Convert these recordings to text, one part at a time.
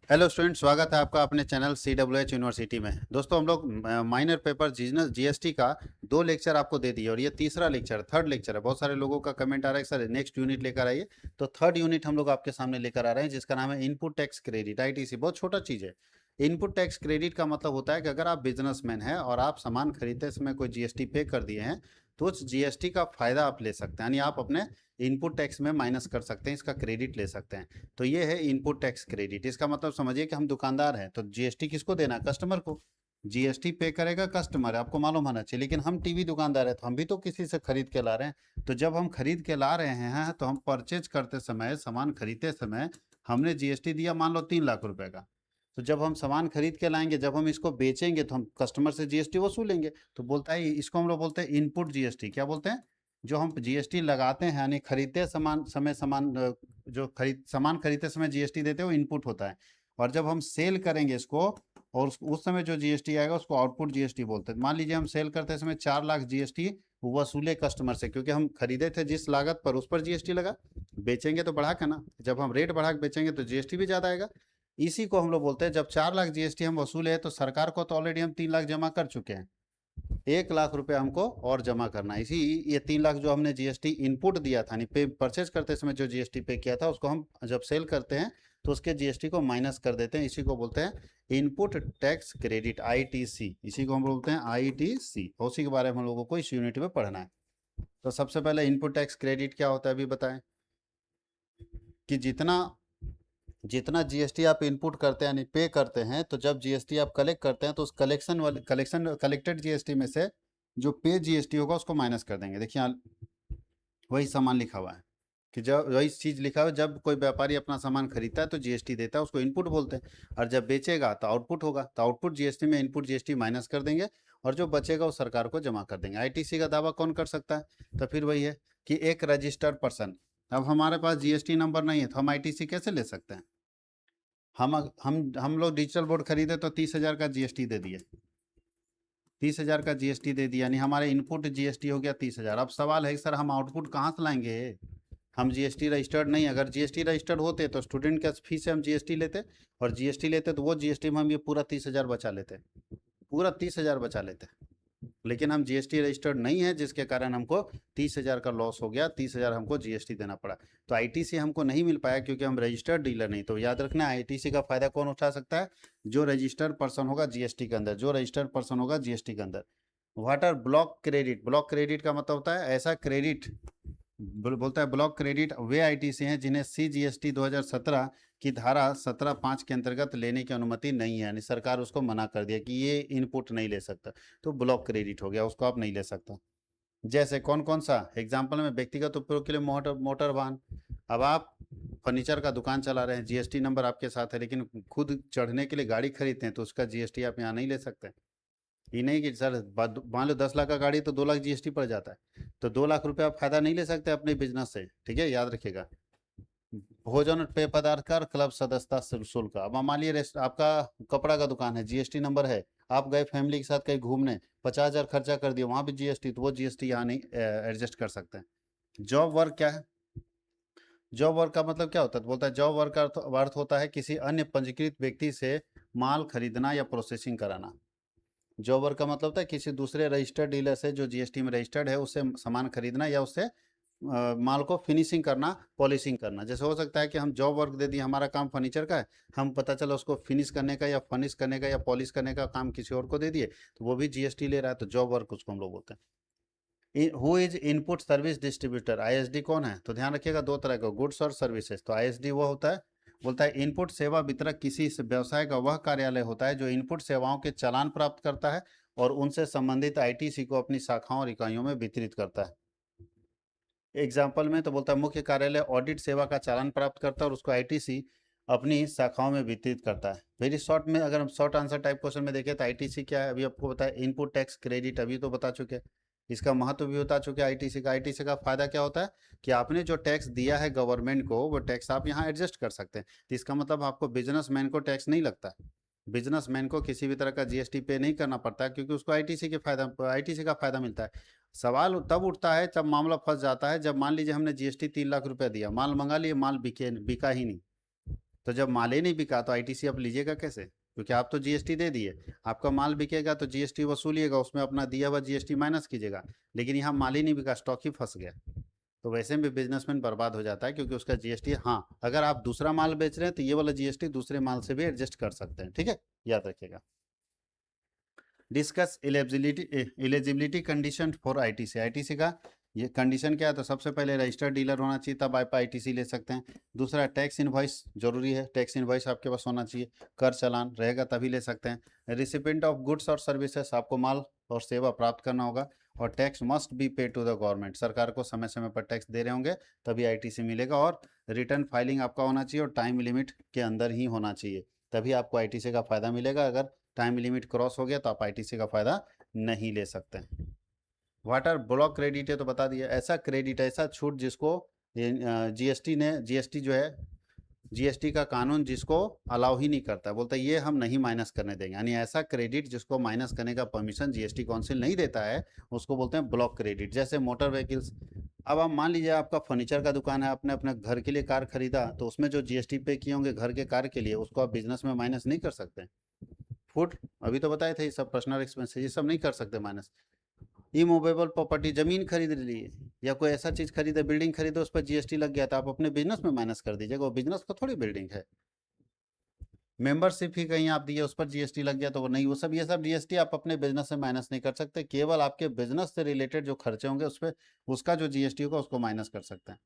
Hello student, स्वागत है आपका अपने चैनल CWH यूनिवर्सिटी में। दोस्तों, हम लोग माइनर पेपर जीएसटी का 2 लेक्चर आपको दे दिए और ये तीसरा लेक्चर, थर्ड लेक्चर है। बहुत सारे लोगों का कमेंट आ रहा है कि सर नेक्स्ट यूनिट लेकर आइए, तो थर्ड यूनिट हम लोग आपके सामने लेकर आ रहे हैं, जिसका नाम है इनपुट टैक्स क्रेडिट, ITC। बहुत छोटा चीज़ है। इनपुट टैक्स क्रेडिट का मतलब होता है कि अगर आप बिजनेसमैन हैं और आप सामान खरीदते समय कोई GST पे कर दिए हैं, तो उस GST का फायदा आप ले सकते हैं, यानी आप अपने इनपुट टैक्स में माइनस कर सकते हैं, इसका क्रेडिट ले सकते हैं। तो ये है इनपुट टैक्स क्रेडिट। इसका मतलब समझिए कि हम दुकानदार हैं, तो जीएसटी किसको देना है? कस्टमर को। जीएसटी पे करेगा कस्टमर, आपको मालूम होना चाहिए। लेकिन हम टीवी दुकानदार हैं, तो हम भी तो किसी से खरीद के ला रहे हैं। तो जब हम खरीद के ला रहे हैं, तो हम परचेज करते समय, सामान खरीदते समय हमने जीएसटी दिया, मान लो 3 लाख रुपए का। तो जब हम सामान खरीद के लाएंगे, जब हम इसको बेचेंगे, तो हम कस्टमर से जीएसटी वसूलेंगे। तो बोलता है, इसको हम लोग बोलते हैं इनपुट जीएसटी। क्या बोलते हैं? जो हम जीएसटी लगाते हैं, यानी खरीदते जो सामान खरीदते समय जीएसटी देते हैं, वो इनपुट होता है। और जब हम सेल करेंगे इसको, और उस समय जो जीएसटी आएगा उसको आउटपुट जीएसटी बोलते हैं। मान लीजिए हम सेल करते समय 4 लाख जीएसटी वसूले कस्टमर से, क्योंकि हम खरीदे थे जिस लागत पर, उस पर जीएसटी लगा। बेचेंगे तो बढ़ा के ना, जब हम रेट बढ़ा के बेचेंगे तो जीएसटी भी ज्यादा आएगा। इसी को हम लोग बोलते हैं, जब 4 लाख जीएसटी हम वसूले हैं, तो सरकार को तो ऑलरेडी हम 3 लाख जमा कर चुके हैं, 1 लाख रुपए हमको और जमा करना है। इसी ये 3 लाख जो हमने जीएसटी इनपुट दिया था, पे परचेज करते समय जो जीएसटी पे किया था, उसको हम जब सेल करते हैं तो उसके जीएसटी को माइनस कर देते हैं। इसी को बोलते हैं इनपुट टैक्स क्रेडिट, ITC। इसी को हम बोलते हैं ITC। उसी के बारे में हम लोगों को इस यूनिट में पढ़ना है। तो सबसे पहले इनपुट टैक्स क्रेडिट क्या होता है अभी बताएं। कि जितना जितना जीएसटी आप इनपुट करते हैं, यानी पे करते हैं, तो जब जीएसटी आप कलेक्ट करते हैं, तो उस कलेक्टेड जीएसटी में से जो पे जीएसटी होगा उसको माइनस कर देंगे। देखिए यहाँ वही सामान लिखा हुआ है, कि जब वही चीज़ लिखा हुआ है, जब कोई व्यापारी अपना सामान खरीदता है तो जीएसटी देता है, उसको इनपुट बोलते हैं। और जब बेचेगा तो आउटपुट होगा, तो आउटपुट जीएसटी में इनपुट जीएसटी माइनस कर देंगे, और जो बचेगा वो सरकार को जमा कर देंगे। ITC का दावा कौन कर सकता है? तो फिर वही है कि एक रजिस्टर्ड पर्सन। अब हमारे पास जीएसटी नंबर नहीं है, तो हम ITC कैसे ले सकते हैं? हम लोग डिजिटल बोर्ड खरीदे तो 30,000 का जीएसटी दे दिए, 30,000 का जीएसटी दे दिया, यानी हमारे इनपुट जीएसटी हो गया 30,000। अब सवाल है कि सर हम आउटपुट कहाँ से लाएंगे? हम जीएसटी रजिस्टर्ड नहीं। अगर जीएसटी रजिस्टर्ड होते तो स्टूडेंट के फीस से हम जीएसटी लेते, और जीएसटी लेते तो वो जीएसटी में हम ये पूरा 30,000 बचा लेते, पूरा 30,000 बचा लेते। लेकिन हम जीएसटी रजिस्टर्ड नहीं है, जिसके कारण हमको 30,000 का लॉस हो गया, 30,000 हमको जीएसटी देना पड़ा। तो ITC हमको नहीं मिल पाया, क्योंकि हम रजिस्टर्ड डीलर नहीं। तो याद रखना, ITC का फायदा कौन उठा सकता है? जो रजिस्टर्ड पर्सन होगा जीएसटी के अंदर, जो रजिस्टर्ड पर्सन होगा जीएसटी के अंदर। What R block credit? Block credit का मतलब होता है ऐसा क्रेडिट, बोलता है ब्लॉक क्रेडिट वे ITC हैं जिन्हें CGST 2017 की धारा 17(5) के अंतर्गत लेने की अनुमति नहीं है, यानी सरकार उसको मना कर दिया कि ये इनपुट नहीं ले सकता, तो ब्लॉक क्रेडिट हो गया, उसको आप नहीं ले सकता। जैसे कौन कौन सा एग्जाम्पल में? व्यक्तिगत उपयोग के लिए मोटर वाहन। अब आप फर्नीचर का दुकान चला रहे हैं, जीएसटी नंबर आपके साथ है, लेकिन खुद चढ़ने के लिए गाड़ी खरीदते हैं, तो उसका जीएसटी आप यहाँ नहीं ले सकते। ये नहीं कि सर मान लो 10 लाख का गाड़ी तो 2 लाख जीएसटी पड़ जाता है, तो 2 लाख रुपए आप फायदा नहीं ले सकते अपने बिजनेस से। ठीक है, याद रखिएगा। भोजन पेय पदार्थ कर क्लब सदस्यता शुल्क। अब मान लिये आपका कपड़ा का दुकान है, जीएसटी नंबर है, आप गए फैमिली के साथ कहीं घूमने, 50,000 खर्चा कर दिया, वहां भी जीएसटी, तो वो जीएसटी यहाँ नहीं एडजस्ट कर सकते हैं। जॉब वर्क क्या है? जॉब वर्क का मतलब क्या होता है? तो बोलता है जॉब वर्क का अर्थ होता है किसी अन्य पंजीकृत व्यक्ति से माल खरीदना या प्रोसेसिंग कराना। जॉब वर्क का मतलब होता है किसी दूसरे रजिस्टर्ड डीलर से, जो जीएसटी में रजिस्टर्ड है, उससे सामान खरीदना या उससे माल को फिनिशिंग करना, पॉलिशिंग करना। जैसे हो सकता है कि हम जॉब वर्क दे दिए, हमारा काम फर्नीचर का है, हम पता चला उसको फिनिश करने का या फर्निश करने का या पॉलिश करने का काम किसी और को दे दिए, तो वो भी जीएसटी ले रहा है, तो जॉब वर्क उसको हम लोग बोलते हैं। Who is input service distributor? ISD कौन है? तो ध्यान रखिएगा, 2 तरह का, गुड्स और सर्विसेज। तो ISD वो होता है, बोलता है इनपुट सेवा वितरक किसी व्यवसाय का वह कार्यालय होता है जो इनपुट सेवाओं के चालान प्राप्त करता है और उनसे संबंधित ITC को अपनी शाखाओं और इकाइयों में वितरित करता है। एग्जाम्पल में तो बोलता है मुख्य कार्यालय ऑडिट सेवा का चालान प्राप्त करता है और उसको ITC अपनी शाखाओं में वितरित करता है। वेरी शॉर्ट में अगर हम शॉर्ट आंसर टाइप क्वेश्चन में देखें तो ITC क्या है? अभी आपको बताया इनपुट टैक्स क्रेडिट, अभी तो बता चुके, इसका महत्व भी बता चुके। ITC का फायदा क्या होता है कि आपने जो टैक्स दिया है गवर्नमेंट को, वो टैक्स आप यहाँ एडजस्ट कर सकते हैं। तो इसका मतलब आपको बिजनेसमैन को टैक्स नहीं लगता है, बिजनेसमैन को किसी भी तरह का जीएसटी पे नहीं करना पड़ता है, क्योंकि उसको ITC का फायदा मिलता है। सवाल तब उठता है, जब मामला फंस जाता है, जब मान लीजिए हमने जीएसटी 3 लाख रुपया दिया, माल मंगा लिए, माल बिका ही नहीं, तो जब माल ही नहीं बिका तो आईटीसी आप लीजिएगा कैसे? क्योंकि आप तो जीएसटी दे दिए, आपका माल बिकेगा तो जीएसटी वसूलिएगा, उसमें अपना दिया हुआ जीएसटी माइनस कीजिएगा। लेकिन यहाँ माल ही नहीं बिका, स्टॉक ही फंस गया, तो वैसे में बिजनेसमैन बर्बाद हो जाता है, क्योंकि उसका जीएसटी, हाँ अगर आप दूसरा माल बेच रहे हैं तो ये वाला जीएसटी दूसरे माल से भी एडजस्ट कर सकते हैं, ठीक है, याद रखिएगा। Discuss eligibility condition for ITC. ITC का ये कंडीशन क्या है? तो सबसे पहले रजिस्टर्ड डीलर होना चाहिए, तब आप आईटीसी ले सकते हैं। दूसरा टैक्स इनवॉइस जरूरी है, टैक्स इनवॉइस आपके पास होना चाहिए, कर चालान रहेगा तभी ले सकते हैं। रिसिपेंट ऑफ गुड्स और सर्विसेज, आपको माल और सेवा प्राप्त करना होगा। और टैक्स मस्ट बी पे टू द गवर्नमेंट, सरकार को समय समय पर टैक्स दे रहे होंगे तभी आईटीसी मिलेगा। और रिटर्न फाइलिंग आपका होना चाहिए और टाइम लिमिट के अंदर ही होना चाहिए, तभी आपको आईटीसी का फायदा मिलेगा। अगर टाइम लिमिट क्रॉस हो गया तो आप आईटीसी का फायदा नहीं ले सकते। वाटर ब्लॉक क्रेडिट है तो बता दिया, ऐसा क्रेडिट, ऐसा छूट जिसको जीएसटी ने, जीएसटी जो है, जीएसटी का कानून जिसको अलाउ ही नहीं करता, बोलता है ये हम नहीं माइनस करने देंगे, यानी ऐसा क्रेडिट जिसको माइनस करने का परमिशन जीएसटी काउंसिल नहीं देता है, उसको बोलते हैं ब्लॉक क्रेडिट। जैसे मोटर व्हीकल्स, अब आप मान लीजिए आपका फर्नीचर का दुकान है, आपने अपने घर के लिए कार खरीदा, तो उसमें जो जीएसटी पे किए होंगे घर के कार के लिए, उसको आप बिजनेस में माइनस नहीं कर सकते। फूड अभी तो बताए थे, ये सब पर्सनल एक्सपेंसेस, ये सब नहीं कर सकते माइनस। इमूवेबल प्रॉपर्टी, जमीन खरीद लिए या कोई ऐसा चीज खरीदे, बिल्डिंग खरीदे, उस पर जीएसटी लग गया, तो आप अपने बिजनेस में माइनस कर दीजिएगा, वो बिजनेस का थोड़ी बिल्डिंग है। मेंबरशिप ही कहीं आप दिए, उस पर जीएसटी लग गया तो वो नहीं, वो सब, ये सब जीएसटी आप अपने बिजनेस से माइनस नहीं कर सकते, केवल आपके बिजनेस से रिलेटेड जो खर्चे होंगे उस पर, उसका जो जीएसटी होगा उसको माइनस कर सकते हैं।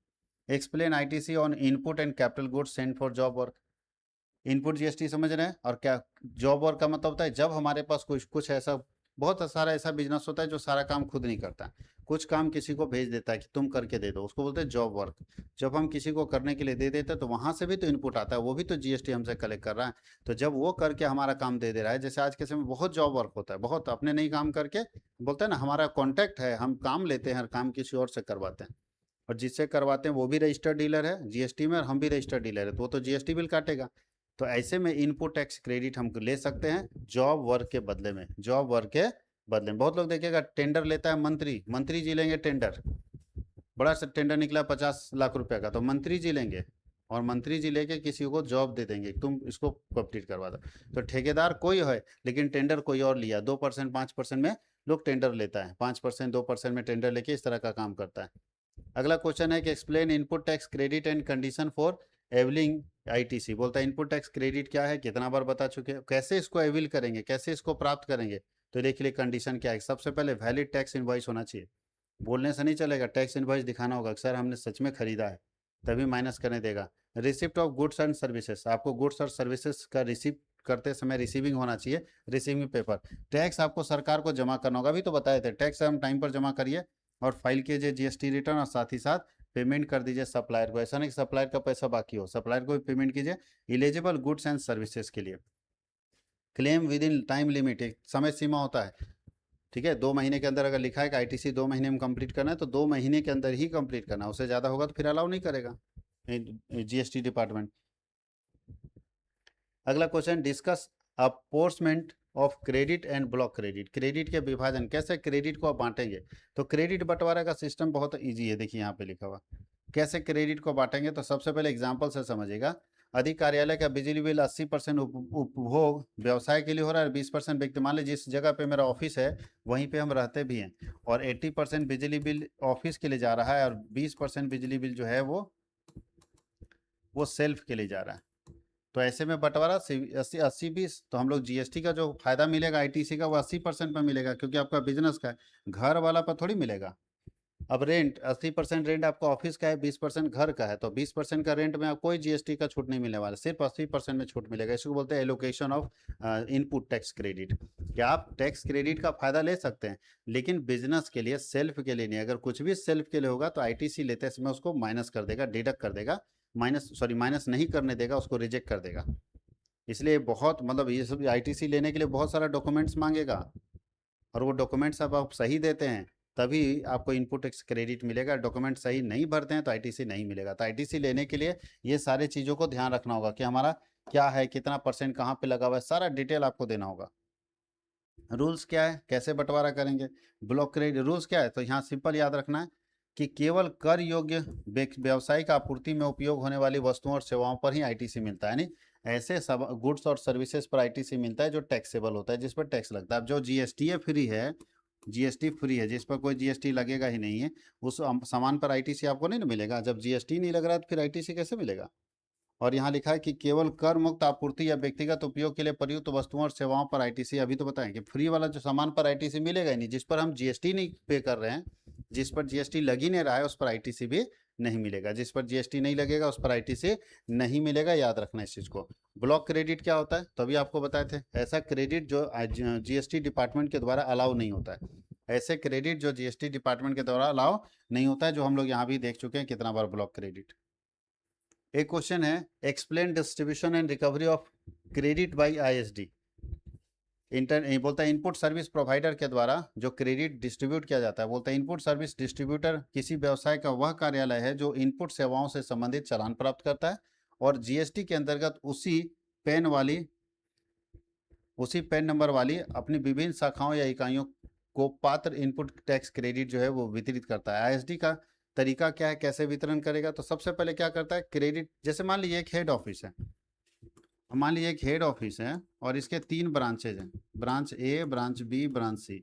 Explain ITC on input and capital goods send for job work. Input GST समझ रहे हैं, और क्या जॉब वर्क का मतलब होता है जब हमारे पास कुछ कुछ ऐसा, बहुत सारा ऐसा बिजनेस होता है जो सारा काम खुद नहीं करता, कुछ काम किसी को भेज देता है कि तुम करके दे दो, उसको बोलते हैं जॉब वर्क। जब हम किसी को करने के लिए दे देते हैं तो वहां से भी तो इनपुट आता है, वो भी तो जीएसटी हमसे कलेक्ट कर रहा है। तो जब वो करके हमारा काम दे दे रहा है, जैसे आज के समय में बहुत जॉब वर्क होता है, बहुत अपने नहीं काम करके, बोलते हैं ना हमारा कॉन्टैक्ट है, हम काम लेते हैं, हर काम किसी और से करवाते हैं, और जिससे करवाते हैं वो भी रजिस्टर्ड डीलर है जीएसटी में, और हम भी रजिस्टर्ड डीलर है, तो वो तो जीएसटी बिल काटेगा। तो ऐसे में इनपुट टैक्स क्रेडिट हम ले सकते हैं जॉब वर्क के बदले में, जॉब वर्क के बदले में। बहुत लोग देखिएगा टेंडर लेता है मंत्री, मंत्री जी लेंगे टेंडर, बड़ा सा टेंडर निकला 50 लाख रुपए का, तो मंत्री जी लेंगे और मंत्री जी लेके किसी को जॉब दे देंगे, तुम इसको कंप्लीट करवा दो। तो ठेकेदार कोई है लेकिन टेंडर कोई और लिया, 2% 5% में लोग टेंडर लेता है, 5% 2% में टेंडर लेके इस तरह का काम करता है। अगला क्वेश्चन है कि explain input tax credit and condition for availing ITC. बोलता है इनपुट टैक्स क्रेडिट क्या है, कितना बार बता चुके हैं, कैसे इसको एविल करेंगे, कैसे इसको प्राप्त करेंगे। तो देखिए कंडीशन क्या है, सबसे पहले वैलिड टैक्स इनवॉइस होना चाहिए, बोलने से नहीं चलेगा, टैक्स इनवॉइस दिखाना होगा, सर हमने सच में खरीदा है, तभी माइनस करने देगा। Receipt of goods and services, आपको गुड्स और सर्विसेज का रिसिप्ट करते समय रिसीविंग होना चाहिए, रिसीविंग पेपर। टैक्स आपको सरकार को जमा करना होगा, अभी तो बताए थे, टैक्स हम टाइम पर जमा करिए और फाइल कीजिए जीएसटी रिटर्न, और साथ ही साथ पेमेंट कर दीजिए सप्लायर को, ऐसा नहीं कि सप्लायर का पैसा बाकी हो, सप्लायर को भी पेमेंट कीजिए इलिजिबल गुड्स एंड सर्विसेज के लिए। Claim with in time limit, एक समय सीमा होता है, ठीक है, 2 महीने के अंदर अगर लिखा है कि आईटीसी 2 महीने में कंप्लीट करना है तो 2 महीने के अंदर ही कंप्लीट करना है, उससे ज़्यादा होगा तो फिर अलाउ नहीं करेगा जीएसटी डिपार्टमेंट। अगला question, discuss apportionment of credit and block credit. Credit के विभाजन, कैसे क्रेडिट को आप बांटेंगे। तो क्रेडिट बंटवारे का सिस्टम बहुत इजी है, देखिए यहाँ पे लिखा हुआ कैसे क्रेडिट को बांटेंगे। तो सबसे पहले एग्जाम्पल से समझिएगा, अधिक कार्यालय का बिजली बिल 80% उपभोग व्यवसाय के लिए हो रहा है, 20% व्यक्ति, मान लीजिए जिस जगह पे मेरा ऑफिस है वहीं पे हम रहते भी हैं, और 80% बिजली बिल ऑफिस के लिए जा रहा है, और 20% बिजली बिल जो है वो सेल्फ के लिए जा रहा है। तो ऐसे में बंटवारा 80-20, तो हम लोग जीएसटी का जो फायदा मिलेगा आईटीसी का वो 80% पे मिलेगा, क्योंकि आपका बिजनेस का है, घर वाला पर थोड़ी मिलेगा। अब रेंट 80% रेंट आपका ऑफिस का है, 20% घर का है, तो 20% का रेंट में आप कोई जीएसटी का छूट नहीं मिलने वाला, सिर्फ 80% में छूट मिलेगा। इसको बोलते हैं allocation of input tax credit. क्या आप टैक्स क्रेडिट का फायदा ले सकते हैं, लेकिन बिजनेस के लिए, सेल्फ के लिए नहीं। अगर कुछ भी सेल्फ के लिए होगा तो आईटीसी लेते समय उसको माइनस कर देगा, डिडक्ट कर देगा, माइनस नहीं करने देगा, उसको रिजेक्ट कर देगा। इसलिए बहुत, मतलब ये सब आईटीसी लेने के लिए बहुत सारा डॉक्यूमेंट्स मांगेगा, और वो डॉक्यूमेंट्स अब आप सही देते हैं तभी आपको इनपुट टैक्स क्रेडिट मिलेगा। डॉक्यूमेंट सही नहीं भरते हैं तो आईटीसी नहीं मिलेगा। तो आईटीसी लेने के लिए ये सारी चीज़ों को ध्यान रखना होगा कि हमारा क्या है, कितना % कहाँ पे लगा हुआ है, सारा डिटेल आपको देना होगा। रूल्स क्या है, कैसे बंटवारा करेंगे। ब्लॉक क्रेडिट रूल्स क्या है, तो यहाँ सिंपल याद रखना है, कि केवल कर योग्य व्यावसायिक आपूर्ति में उपयोग होने वाली वस्तुओं और सेवाओं पर ही आईटीसी मिलता है। यानी ऐसे सब गुड्स और सर्विसेज पर आईटीसी मिलता है जो टैक्सेबल होता है, जिस पर टैक्स लगता है। अब जो जीएसटी फ्री है, जीएसटी फ्री है, जिस पर कोई जीएसटी लगेगा ही नहीं है, उस सामान पर आईटीसी आपको नहीं ना मिलेगा। जब जीएसटी नहीं लग रहा है तो फिर आईटीसी कैसे मिलेगा? और यहाँ लिखा है कि केवल कर मुक्त आपूर्ति या व्यक्तिगत उपयोग के लिए प्रयुक्त वस्तुओं और सेवाओं पर आईटीसी। अभी तो बताएं कि फ्री वाला जो सामान पर आईटीसी मिलेगा ही नहीं, जिस पर हम जीएसटी नहीं पे कर रहे हैं, जिस पर जीएसटी लग ही नहीं रहा है, उस पर आईटीसी भी नहीं मिलेगा। जिस पर जीएसटी नहीं लगेगा उस पर आईटीसी नहीं मिलेगा, याद रखना इस चीज को। ब्लॉक क्रेडिट क्या होता है? तो अभी आपको बताए थे, ऐसा क्रेडिट जो जीएसटी डिपार्टमेंट के द्वारा अलाउ नहीं होता है। ऐसे क्रेडिट जो जीएसटी डिपार्टमेंट के द्वारा अलाउ नहीं होता है, जो हम लोग यहाँ भी देख चुके हैं कितना बार ब्लॉक क्रेडिट। एक क्वेश्चन है, explain distribution and recovery of credit by ISD. बोलता है इनपुट सर्विस प्रोवाइडर के द्वारा जो क्रेडिट डिस्ट्रीब्यूट किया जाता है। बोलता है इनपुट सर्विस डिस्ट्रीब्यूटर किसी व्यवसाय का वह कार्यालय है जो इनपुट सेवाओं से संबंधित चालान प्राप्त करता है और जीएसटी के अंतर्गत उसी पैन नंबर वाली अपनी विभिन्न शाखाओं या इकाइयों को पात्र इनपुट टैक्स क्रेडिट जो है वो वितरित करता है। आईएसडी का तरीका क्या है, कैसे वितरण करेगा? तो सबसे पहले क्या करता है, क्रेडिट, जैसे मान लीजिए एक हेड ऑफिस है, मान लीजिए एक हेड ऑफिस है और इसके 3 ब्रांचेज हैं, ब्रांच ए, ब्रांच बी, ब्रांच सी।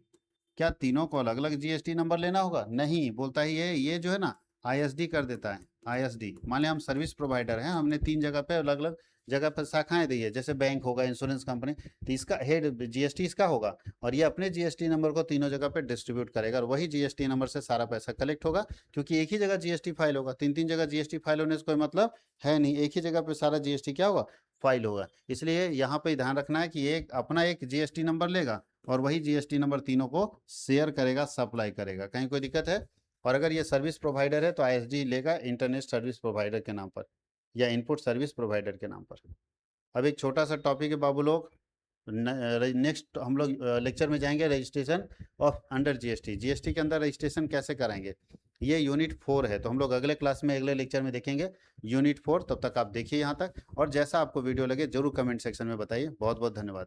क्या तीनों को अलग अलग जीएसटी नंबर लेना होगा? नहीं, बोलता है ये जो है ना आईएसडी कर देता है। आईएसडी, मान लिया हम सर्विस प्रोवाइडर हैं, हमने 3 जगह पे अलग अलग जगह पर शाखाएं दी है, जैसे बैंक होगा, इंश्योरेंस कंपनी, तो इसका हेड जीएसटी इसका होगा और ये अपने जीएसटी नंबर को तीनों जगह पे डिस्ट्रीब्यूट करेगा और वही जीएसटी नंबर से सारा पैसा कलेक्ट होगा, क्योंकि एक ही जगह जीएसटी फाइल होगा। 3 जगह जीएसटी फाइल होने से कोई मतलब है नहीं, एक ही जगह पे सारा जीएसटी क्या होगा, फाइल होगा। इसलिए यहाँ पे ध्यान रखना है कि एक अपना एक जीएसटी नंबर लेगा और वही जीएसटी नंबर तीनों को शेयर करेगा, सप्लाई करेगा। कहीं कोई दिक्कत है? और अगर ये सर्विस प्रोवाइडर है तो आईएसडी लेगा इंटरनेट सर्विस प्रोवाइडर के नाम पर या इनपुट सर्विस प्रोवाइडर के नाम पर। अब एक छोटा सा टॉपिक है बाबू लोग, नेक्स्ट हम लोग लेक्चर में जाएंगे registration of under GST. GST के अंदर रजिस्ट्रेशन कैसे कराएंगे, ये यूनिट 4 है, तो हम लोग अगले क्लास में अगले लेक्चर में देखेंगे यूनिट 4। तब तक आप देखिए यहाँ तक, और जैसा आपको वीडियो लगे जरूर कमेंट सेक्शन में बताइए। बहुत बहुत धन्यवाद।